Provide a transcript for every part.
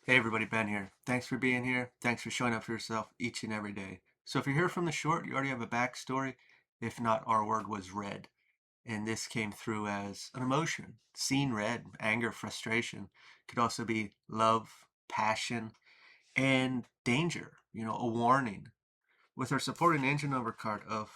Hey everybody, Ben here. Thanks for being here. Thanks for showing up for yourself each and every day. So if you're here from the short, you already have a backstory. If not, our word was red. And this came through as an emotion. Seen red, anger, frustration. Could also be love, passion, and danger. A warning. With our supporting angel number card of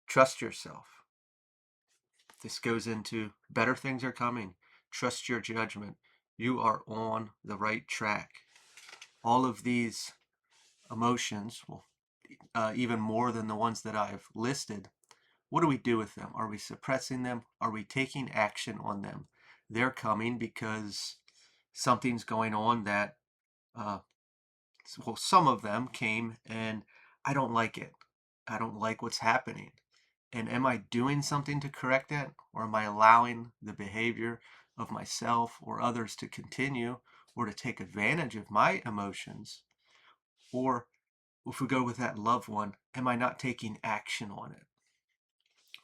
trust yourself. This goes into better things are coming. Trust your judgment. You are on the right track. All of these emotions, well, even more than the ones that I've listed, what do we do with them? Are we suppressing them? Are we taking action on them? They're coming because something's going on that, uh, well, some of them came and I don't like it. I don't like what's happening. And am I doing something to correct that? Or am I allowing the behavior of myself or others to continue or to take advantage of my emotions? Or if we go with that loved one, am I not taking action on it?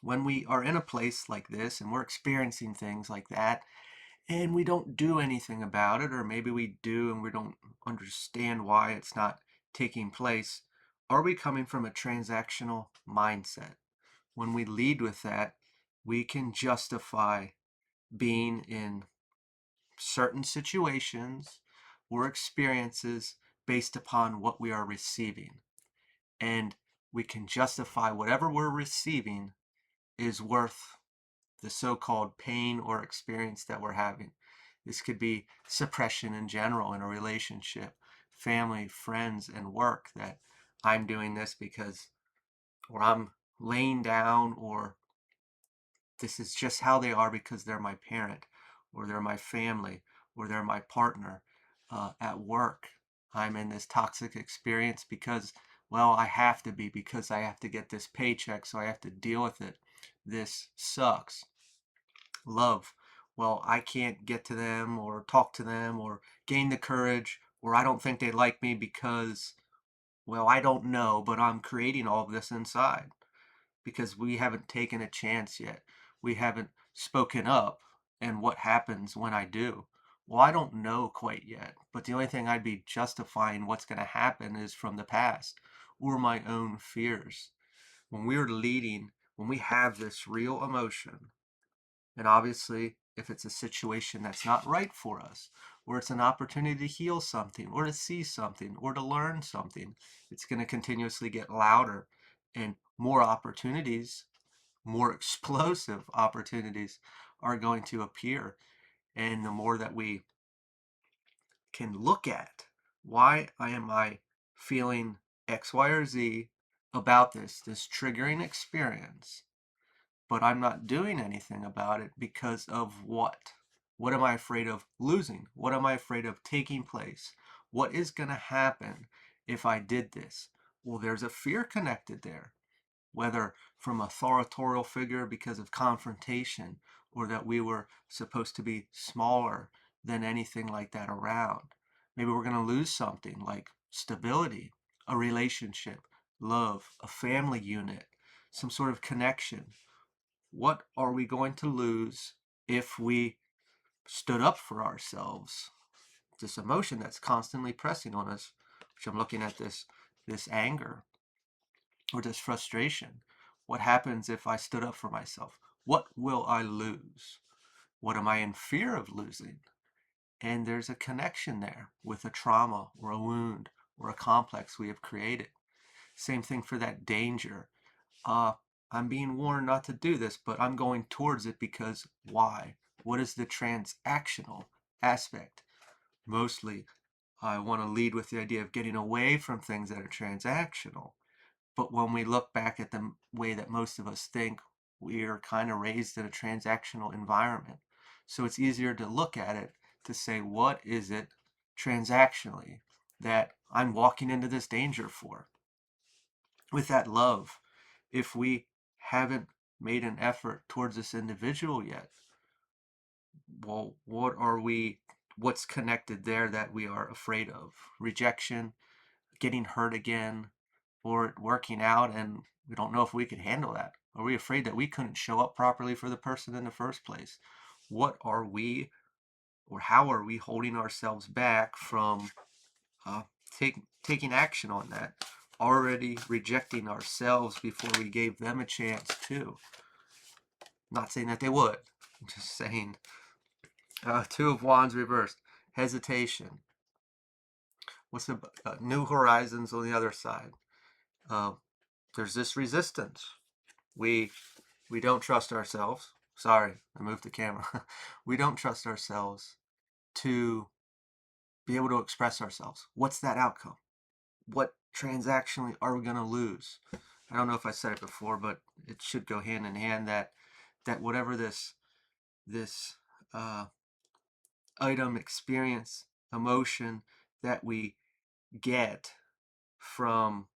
When we are in a place like this and we're experiencing things like that and we don't do anything about it, or maybe we do and we don't understand why it's not taking place, are we coming from a transactional mindset? When we lead with that, we can justify being in certain situations or experiences based upon what we are receiving. And we can justify whatever we're receiving is worth the so-called pain or experience that we're having. This could be suppression in general in a relationship, family, friends, and work, that I'm doing this because, or I'm laying down, or this is just how they are because they're my parent, or they're my family, or they're my partner. At work, I'm in this toxic experience because, well, I have to be, because I have to get this paycheck, so I have to deal with it. This sucks. Love, well, I can't get to them or talk to them or gain the courage, or I don't think they like me because, well, I don't know, but I'm creating all of this inside because we haven't taken a chance yet. We haven't spoken up. And what happens when I do? Well, I don't know quite yet, but the only thing I'd be justifying what's going to happen is from the past or my own fears. When we're leading, when we have this real emotion, and obviously, if it's a situation that's not right for us, or it's an opportunity to heal something, or to see something, or to learn something, it's going to continuously get louder, and more opportunities, more explosive opportunities are going to appear. And the more that we can look at, why am I feeling X, Y, or Z about this triggering experience, but I'm not doing anything about it because of what? What am I afraid of losing? What am I afraid of taking place? What is going to happen if I did this? Well, there's a fear connected there, whether from authorial figure because of confrontation, or that we were supposed to be smaller than anything like that around. Maybe we're going to lose something like stability, a relationship, love, a family unit, some sort of connection. What are we going to lose if we stood up for ourselves? This emotion that's constantly pressing on us, which I'm looking at, this anger or this frustration. What happens if I stood up for myself? What will I lose? What am I in fear of losing? And there's a connection there with a trauma or a wound or a complex we have created. Same thing for that danger. uh, I'm being warned not to do this, but I'm going towards it because why? What is the transactional aspect? Mostly, I want to lead with the idea of getting away from things that are transactional. But when we look back at the way that most of us think, we're kind of raised in a transactional environment. So it's easier to look at it to say, what is it transactionally that I'm walking into this danger for? With that love, if we haven't made an effort towards this individual yet, well, what's connected there that we are afraid of? Rejection, getting hurt again, or it working out and we don't know if we could handle that? Are we afraid that we couldn't show up properly for the person in the first place? What are we or how are we holding ourselves back from uh, taking action on that? Already rejecting ourselves before we gave them a chance too. Not saying that they would. I'm just saying. Two of Wands reversed. Hesitation. What's the new horizons on the other side? Uh, there's this resistance. We don't trust ourselves. Sorry, I moved the camera. We don't trust ourselves to be able to express ourselves. What's that outcome? What transactionally are we going to lose? I don't know if I said it before, but it should go hand in hand that whatever this item, experience, emotion that we get from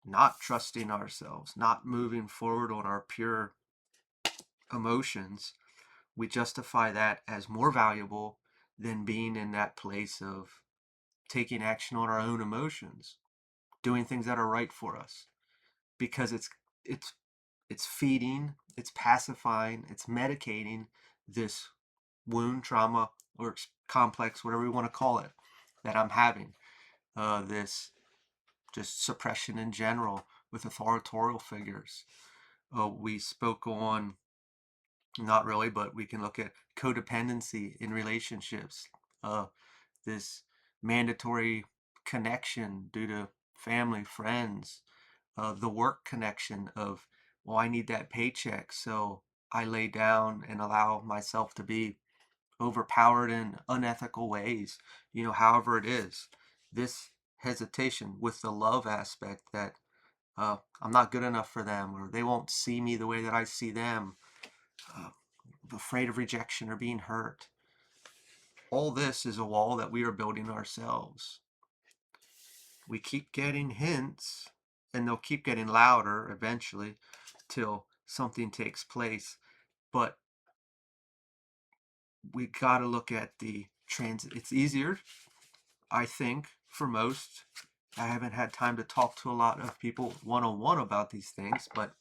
not trusting ourselves, not moving forward on our pure emotions, we justify that as more valuable than being in that place of taking action on our own emotions, doing things that are right for us, because it's it's feeding, it's pacifying, it's medicating this wound, trauma, or complex, whatever we want to call it, that I'm having. This just suppression in general with authorial figures. We spoke on, not really, but we can look at codependency in relationships. This mandatory connection due to family, friends, the work connection of, well, I need that paycheck, so I lay down and allow myself to be overpowered in unethical ways, however it is. This hesitation with the love aspect that I'm not good enough for them, or they won't see me the way that I see them, uh, afraid of rejection or being hurt. All this is a wall that we are building ourselves. We keep getting hints, and they'll keep getting louder eventually till something takes place. But we got to look at the it's easier, I think, for most. I haven't had time to talk to a lot of people one-on-one about these things, but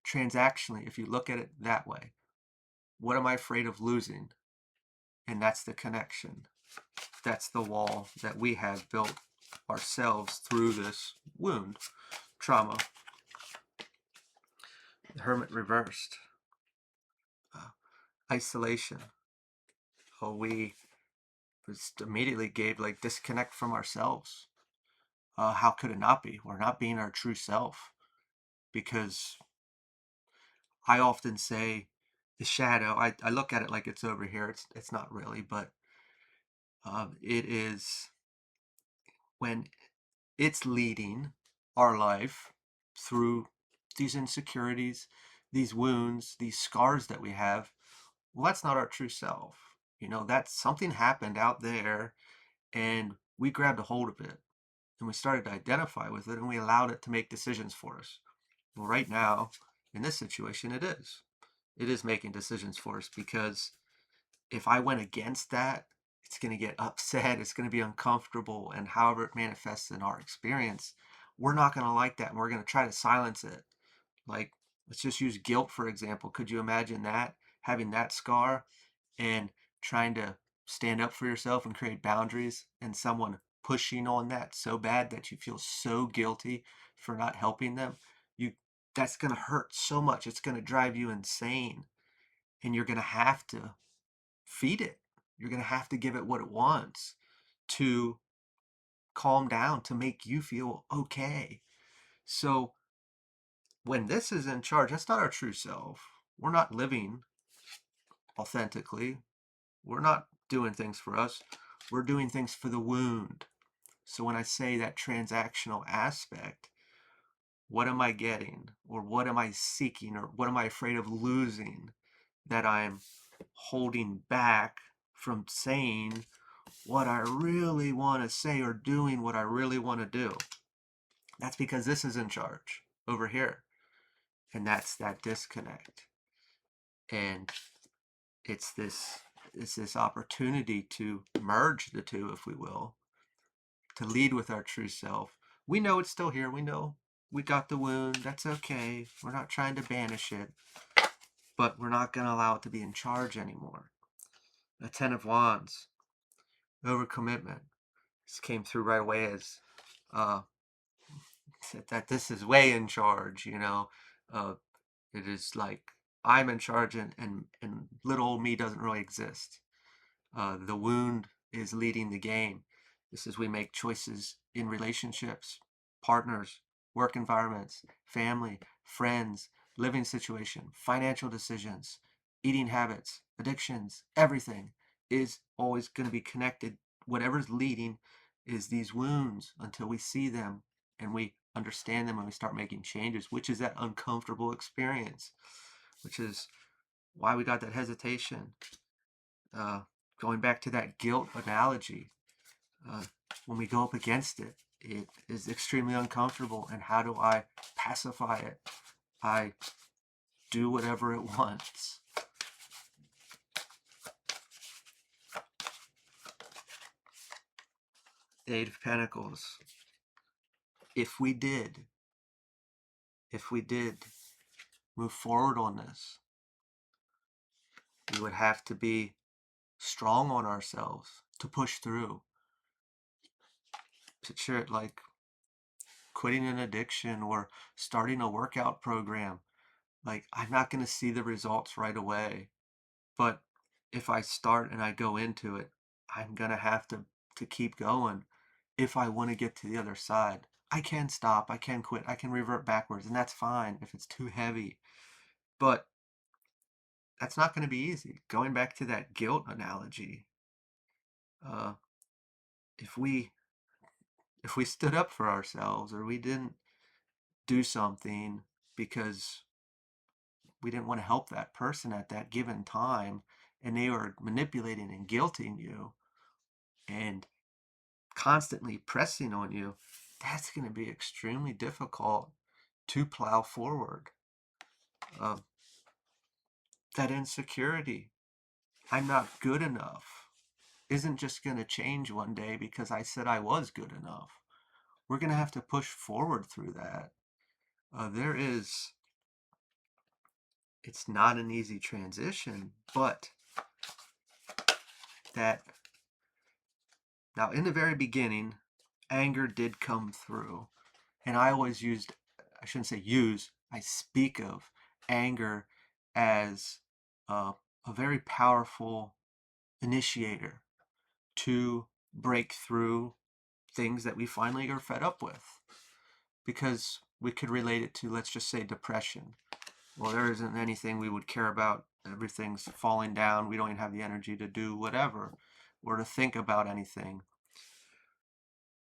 transactionally, if you look at it that way, what am I afraid of losing? And that's the connection. That's the wall that we have built ourselves through this wound, trauma. The Hermit reversed. Isolation. Oh, we just immediately gave like disconnect from ourselves. How could it not be? We're not being our true self, because I often say the shadow, I look at it like it's over here. It's not really, but it is when it's leading our life through these insecurities, these wounds, these scars that we have. Well, that's not our true self. That's something happened out there, and we grabbed a hold of it, and we started to identify with it, and we allowed it to make decisions for us. Well, right now, in this situation, it is. It is making decisions for us, because if I went against that, it's going to get upset, it's going to be uncomfortable, and however it manifests in our experience, we're not going to like that, and we're going to try to silence it. Like, let's just use guilt, for example. Could you imagine that, having that scar and trying to stand up for yourself and create boundaries, and someone pushing on that so bad that you feel so guilty for not helping them? You That's going to hurt so much. It's going to drive you insane, and you're going to have to feed it. You're going to have to give it what it wants to calm down, to make you feel okay. So when this is in charge, that's not our true self. We're not living authentically. We're not doing things for us. We're doing things for the wound. So when I say that transactional aspect, what am I getting? Or what am I seeking? Or what am I afraid of losing that I'm holding back from saying what I really want to say, or doing what I really want to do? That's because this is in charge over here. And that's that disconnect. And it's this opportunity to merge the two, if we will, to lead with our true self. We know it's still here. We know we got the wound. That's okay. We're not trying to banish it, but we're not going to allow it to be in charge anymore. The Ten of Wands, overcommitment. This came through right away as uh, that this is way in charge, you know. Uh, it is like I'm in charge, and little old me doesn't really exist. The wound is leading the game. This is we make choices in relationships, partners, work environments, family, friends, living situation, financial decisions, eating habits, addictions, everything is always going to be connected. Whatever's leading is these wounds until we see them and we understand them and we start making changes, which is that uncomfortable experience, which is why we got that hesitation. uh, Going back to that guilt analogy, uh, when we go up against it, it is extremely uncomfortable. And how do I pacify it? I do whatever it wants. The Eight of Pentacles. If we did, if we did move forward on this, we would have to be strong on ourselves to push through. Picture it like quitting an addiction or starting a workout program. Like, I'm not going to see the results right away, but if I start and I go into it, I'm going to have to keep going if I want to get to the other side. I can stop, I can quit, I can revert backwards, and that's fine if it's too heavy. But that's not going to be easy. Going back to that guilt analogy, uh, if we if we stood up for ourselves, or we didn't do something because we didn't want to help that person at that given time, and they were manipulating and guilting you and constantly pressing on you, that's going to be extremely difficult to plow forward. Uh, that insecurity, I'm not good enough, isn't just going to change one day because I said I was good enough. We're going to have to push forward through that. There is, it's not an easy transition, but that, now in the very beginning, anger did come through. And I always used, I shouldn't say use, I speak of anger as a very powerful initiator to break through things that we finally are fed up with. Because we could relate it to, let's just say, depression. Well, there isn't anything we would care about. Everything's falling down. We don't even have the energy to do whatever or to think about anything.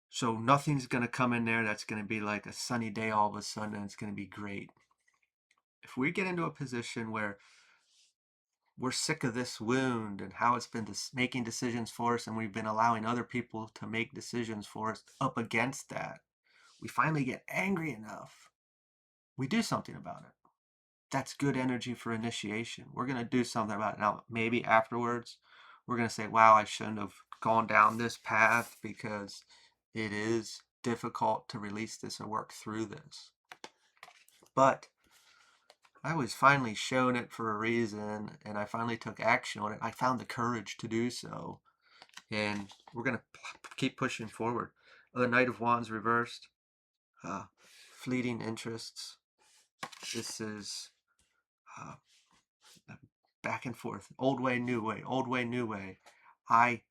So nothing's going to come in there that's going to be like a sunny day all of a sudden and it's going to be great. If we get into a position where we're sick of this wound and how it's been making decisions for us, and we've been allowing other people to make decisions for us up against that, we finally get angry enough, we do something about it. That's good energy for initiation. We're going to do something about it. Now, maybe afterwards, we're going to say, wow, I shouldn't have gone down this path because it is difficult to release this or work through this. But I was finally shown it for a reason, and I finally took action on it. I found the courage to do so, and we're going to keep pushing forward. The Knight of Wands reversed, fleeting interests. This is back and forth, old way, new way, old way, new way. I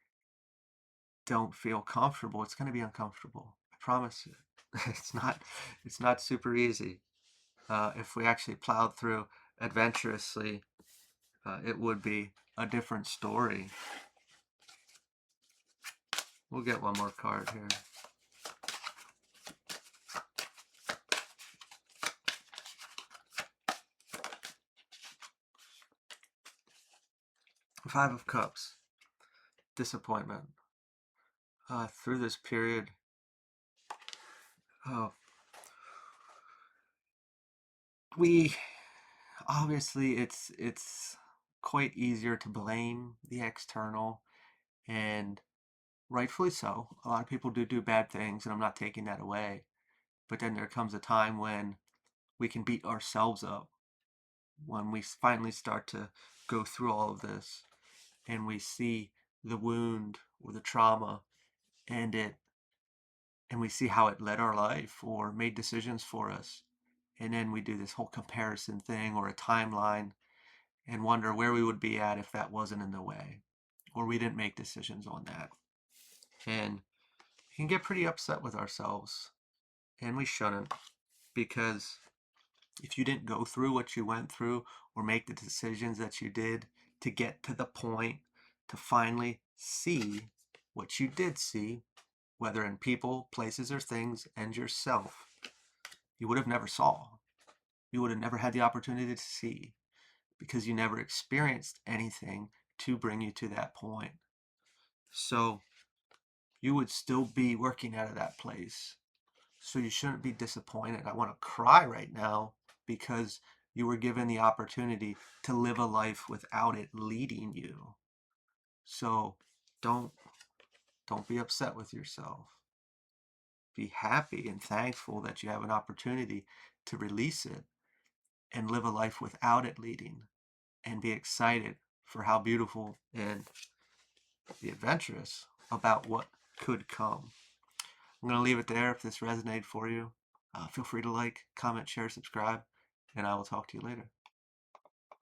don't feel comfortable. It's going to be uncomfortable. I promise you. It's not super easy. If we actually plowed through adventurously, it would be a different story. We'll get one more card here. Five of Cups. Disappointment. Through this period, oh, we obviously it's quite easier to blame the external, and rightfully so. A lot of people do bad things, and I'm not taking that away. But then there comes a time when we can beat ourselves up when we finally start to go through all of this. and we see the wound or the trauma and we see how it led our life or made decisions for us. And then we do this whole comparison thing or a timeline and wonder where we would be at if that wasn't in the way or we didn't make decisions on that. And we can get pretty upset with ourselves, and we shouldn't, because if you didn't go through what you went through or make the decisions that you did to get to the point to finally see what you did see, whether in people, places, or things, and yourself, you would have never saw. You would have never had the opportunity to see because you never experienced anything to bring you to that point. So you would still be working out of that place. So you shouldn't be disappointed. I want to cry right now because you were given the opportunity to live a life without it leading you. So don't don't be upset with yourself. Be happy and thankful that you have an opportunity to release it and live a life without it leading, and be excited for how beautiful and be adventurous about what could come. I'm going to leave it there. If this resonated for you, feel free to like, comment, share, subscribe, and I will talk to you later.